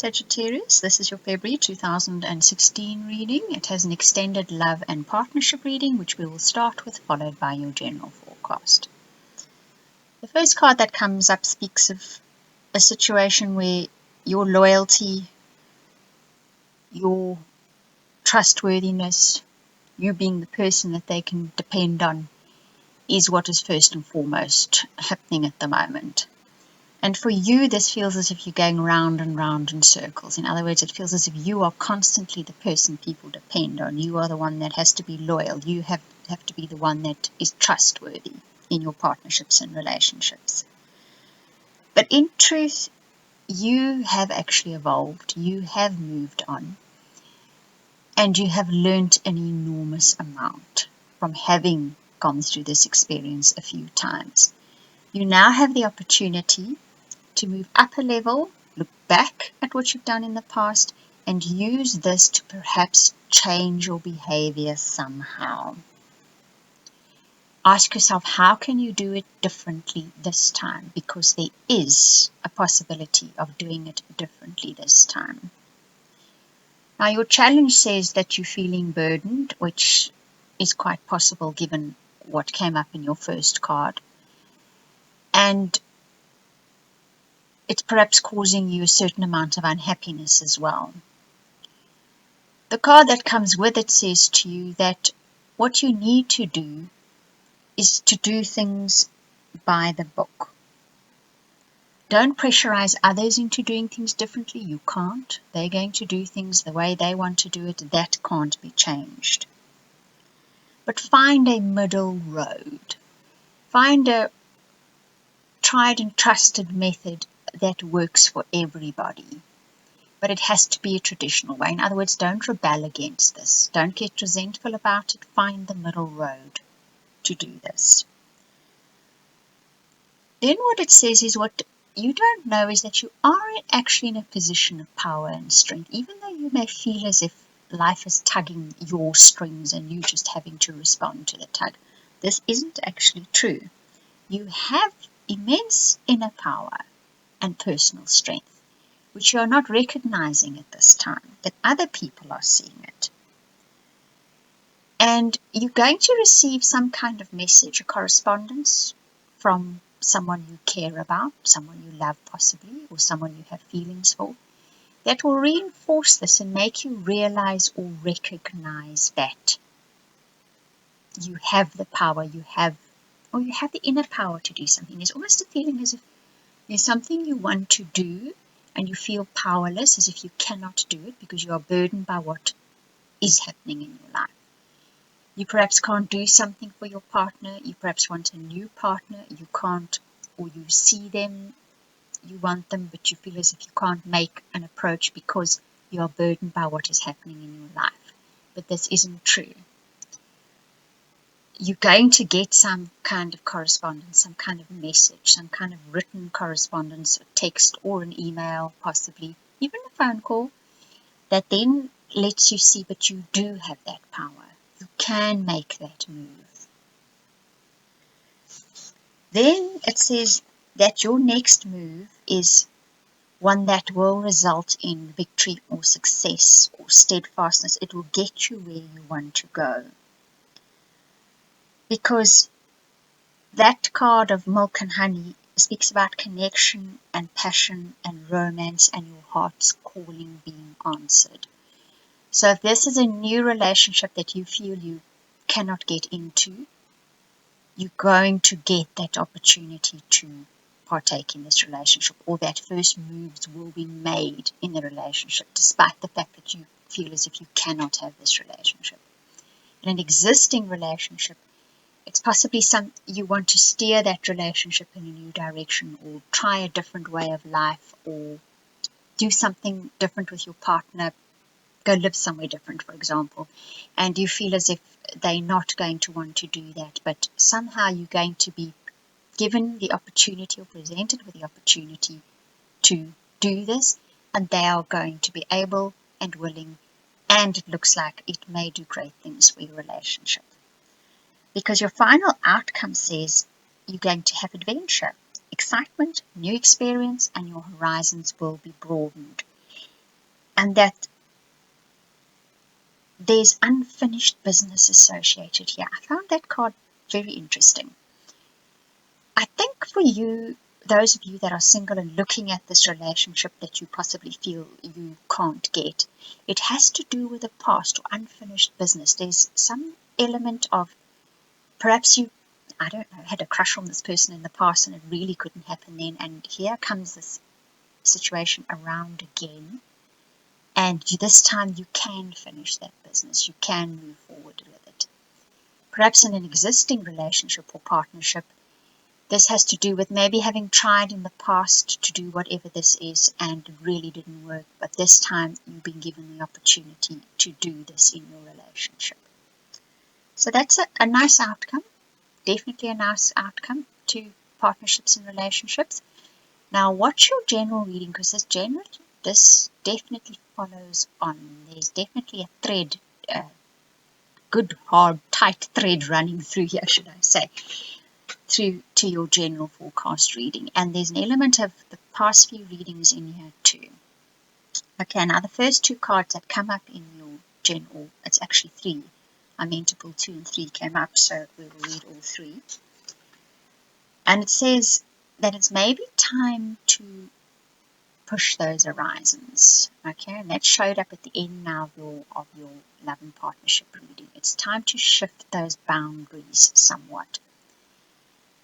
Sagittarius, this is your February 2016 reading. It has an extended love and partnership reading, which we will start with, followed by your general forecast. The first card that comes up speaks of a situation where your loyalty, your trustworthiness, you being the person that they can depend on, is what is first and foremost happening at the moment. And for you, this feels as if you're going round and round in circles. In other words, it feels as if you are constantly the person people depend on. You are the one that has to be loyal. You have to be the one that is trustworthy in your partnerships and relationships. But in truth, you have actually evolved. You have moved on. And you have learnt an enormous amount from having gone through this experience a few times. You now have the opportunity to move up a level, look back at what you've done in the past, and use this to perhaps change your behavior somehow. Ask yourself, how can you do it differently this time? Because there is a possibility of doing it differently this time. Now, your challenge says that you're feeling burdened, which is quite possible given what came up in your first card. And it's perhaps causing you a certain amount of unhappiness as well. The card that comes with it says to you that what you need to do is to do things by the book. Don't pressurize others into doing things differently. You can't. They're going to do things the way they want to do it. That can't be changed. But find a middle road. Find a tried and trusted method that works for everybody. But it has to be a traditional way. In other words, don't rebel against this. Don't get resentful about it. Find the middle road to do this. Then what it says is, what you don't know is that you are actually in a position of power and strength. Even though you may feel as if life is tugging your strings and you just having to respond to the tug, this isn't actually true. You have immense inner power and personal strength, which you are not recognizing at this time, but other people are seeing it. And you're going to receive some kind of message, a correspondence from someone you care about, someone you love possibly, or someone you have feelings for, that will reinforce this and make you realize or recognize that you have the power, you have the inner power to do something. There's almost a feeling as if there's something you want to do and you feel powerless, as if you cannot do it because you are burdened by what is happening in your life. You perhaps can't do something for your partner. You perhaps want a new partner. You can't, or you see them, you want them, but you feel as if you can't make an approach because you are burdened by what is happening in your life. But this isn't true. You're going to get some kind of correspondence, some kind of message, some kind of written correspondence, a text or an email, possibly even a phone call, that then lets you see that you do have that power. You can make that move. Then it says that your next move is one that will result in victory or success or steadfastness. It will get you where you want to go. Because that card of milk and honey speaks about connection and passion and romance and your heart's calling being answered. So if this is a new relationship that you feel you cannot get into, you're going to get that opportunity to partake in this relationship, or that first moves will be made in the relationship, despite the fact that you feel as if you cannot have this relationship. In an existing relationship, it's possibly you want to steer that relationship in a new direction, or try a different way of life, or do something different with your partner, go live somewhere different, for example, and you feel as if they're not going to want to do that, but somehow you're going to be given the opportunity or presented with the opportunity to do this, and they are going to be able and willing, and it looks like it may do great things for your relationship. Because your final outcome says you're going to have adventure, excitement, new experience, and your horizons will be broadened. and that there's unfinished business associated here. I found that card very interesting. I think for you, those of you that are single and looking at this relationship that you possibly feel you can't get, it has to do with the past or unfinished business. There's some element of perhaps you, I don't know, had a crush on this person in the past and it really couldn't happen then, and here comes this situation around again, and this time you can finish that business, you can move forward with it. Perhaps in an existing relationship or partnership, this has to do with maybe having tried in the past to do whatever this is and it really didn't work, but this time you've been given the opportunity to do this in your relationship. So that's a nice outcome, definitely a nice outcome to partnerships and relationships. Now watch your general reading, because this definitely follows on. There's definitely a thread, a good, hard, tight thread running through here, should I say, through to your general forecast reading. And there's an element of the past few readings in here too. Okay, now the first two cards that come up in your general, it's actually three. I meant to pull 2 and 3 came up, so we will read all three. And it says that it's maybe time to push those horizons. Okay, and that showed up at the end now of your love and partnership reading. It's time to shift those boundaries somewhat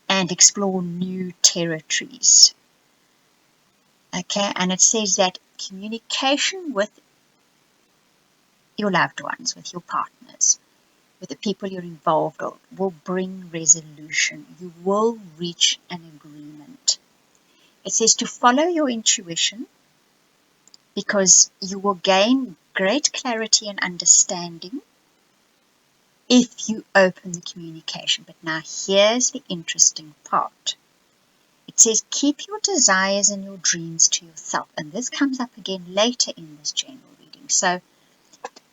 and explore new territories. Okay, and it says that communication with your loved ones, with your partners, with the people you're involved with, will bring resolution. You will reach an agreement. It says to follow your intuition, because you will gain great clarity and understanding if you open the communication. But now here's the interesting part. It says keep your desires and your dreams to yourself. And this comes up again later in this general reading. So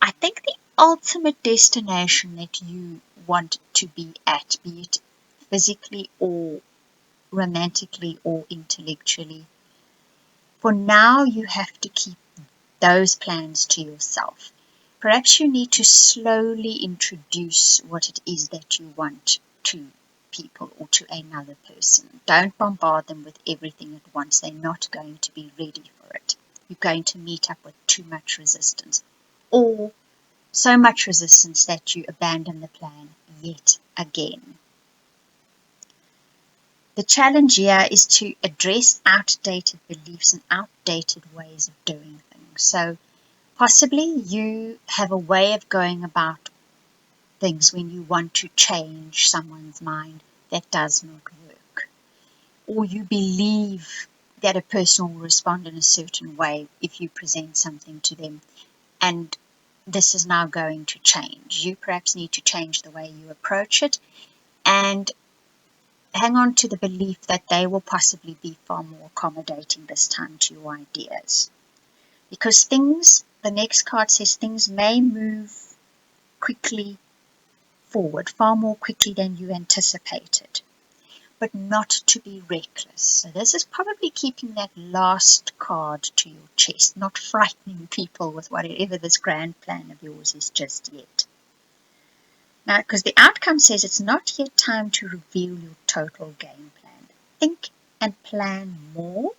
I think the ultimate destination that you want to be at, be it physically or romantically or intellectually, for now you have to keep those plans to yourself. Perhaps you need to slowly introduce what it is that you want to people or to another person. Don't bombard them with everything at once. They're not going to be ready for it. You're going to meet up with too much resistance, or so much resistance that you abandon the plan yet again. The challenge here is to address outdated beliefs and outdated ways of doing things. So possibly you have a way of going about things when you want to change someone's mind that does not work. Or you believe that a person will respond in a certain way if you present something to them, and this is now going to change. You perhaps need to change the way you approach it and hang on to the belief that they will possibly be far more accommodating this time to your ideas. Because the next card says things may move quickly forward, far more quickly than you anticipated, but not to be reckless. So this is probably keeping that last card to your chest, not frightening people with whatever this grand plan of yours is just yet. Now, because the outcome says it's not yet time to reveal your total game plan. Think and plan more,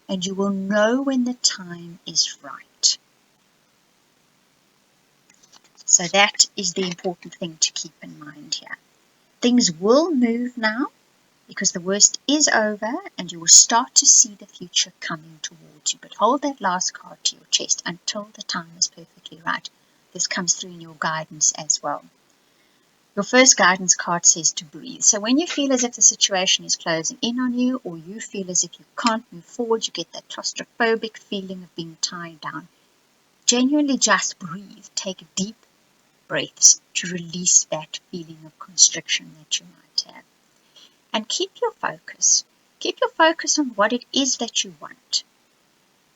and you will know when the time is right. So that is the important thing to keep in mind here. Things will move now because the worst is over and you will start to see the future coming towards you. But hold that last card to your chest until the time is perfectly right. This comes through in your guidance as well. Your first guidance card says to breathe. So when you feel as if the situation is closing in on you, or you feel as if you can't move forward, you get that claustrophobic feeling of being tied down, genuinely just breathe. Take deep breaths to release that feeling of constriction that you might have. And keep your focus. Keep your focus on what it is that you want.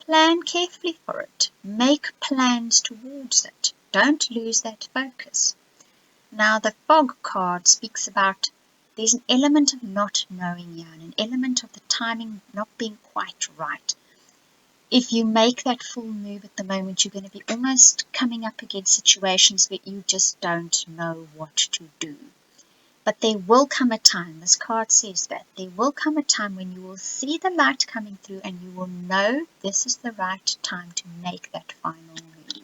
Plan carefully for it. Make plans towards it. Don't lose that focus. Now, the fog card speaks about there's an element of not knowing here and an element of the timing not being quite right. if you make that full move at the moment, you're going to be almost coming up against situations where you just don't know what to do. But there will come a time, this card says that, there will come a time when you will see the light coming through and you will know this is the right time to make that final move.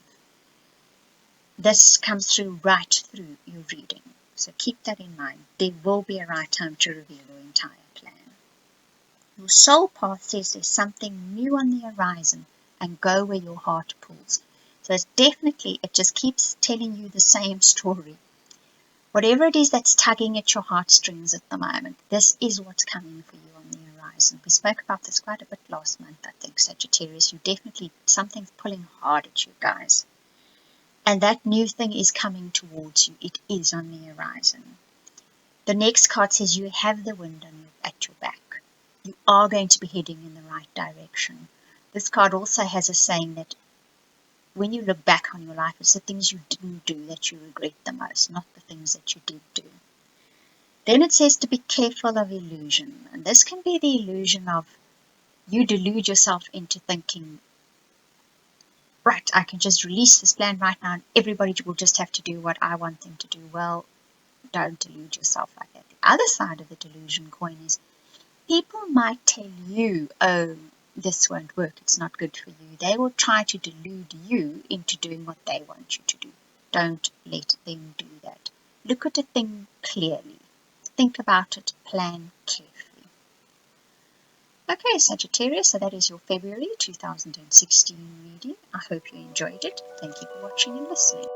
This comes through right through your reading. So keep that in mind. There will be a right time to reveal your entire plan. Your soul path says there's something new on the horizon and go where your heart pulls. So it's definitely, it just keeps telling you the same story. Whatever it is that's tugging at your heartstrings at the moment, this is what's coming for you on the horizon. We spoke about this quite a bit last month, I think, Sagittarius. You definitely, something's pulling hard at you guys. And that new thing is coming towards you. It is on the horizon. The next card says you have the wind at your back. You are going to be heading in the right direction. This card also has a saying that when you look back on your life, it's the things you didn't do that you regret the most, not the things that you did do. Then it says to be careful of illusion. And this can be the illusion of you delude yourself into thinking, right, I can just release this plan right now and everybody will just have to do what I want them to do. Well, don't delude yourself like that. The other side of the delusion coin is people might tell you, oh, this won't work, it's not good for you. They will try to delude you into doing what they want you to do. Don't let them do that. Look at a thing clearly. Think about it, plan carefully. Okay, Sagittarius, so that is your February 2016 reading. I hope you enjoyed it. Thank you for watching and listening.